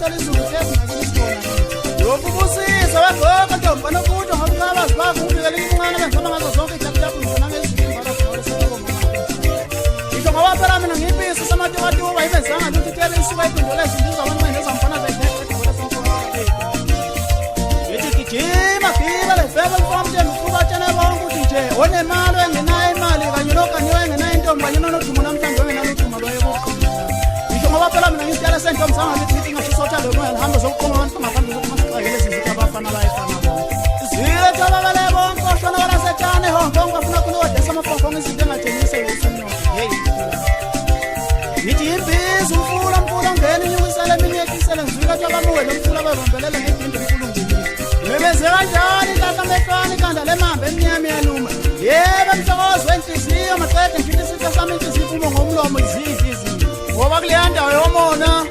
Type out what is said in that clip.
Sali izulu hlezi ngakini sibona. Lokhu kusisa wagogo ntombi nokuthi ngokukabazi bakho ubikele incane benzama ngazo zonke ijabu ngizona ngezinto bakho sekubona. Ngisho ngoba phela mina ngipisa samatiwati uba ibenzanga ukuthi tele isuka iphindole izinto zabanqene zamfana zayidela Jima kila le febe mfamje mkuba tshana bonke uthi nje onemali engenayo imali kanye nokanyiwe engenayo intombi kanye nodumo namhlanje engenayo udumo lwayebukho. Ngisho ngoba phela mina ngitshela sentombi sanga lithi ngashisotha lo moya hamba zokuqoma abantu ngaphambi kokuthi masixakele izinto abafana bayifana bonke. Zile tabale bonke oshona wala setshane honke ngafuna kulodesa amafofo ngezinto engatshengise isinyo. Hey. Ngithi imbizi umfula ngene nyukisele mina yekisele ngizwika thabamuwe lomfula barombelele ngedinto enkulu. Mebeze kanjani tata mehlwane kanda lemambe emnyama yanuma. Yebo mhlokozi wenhliziyo maqede ngithi sitha sami inhliziyo iphuma ngomlomo izizi. Ngoba kuleya ndawo yomona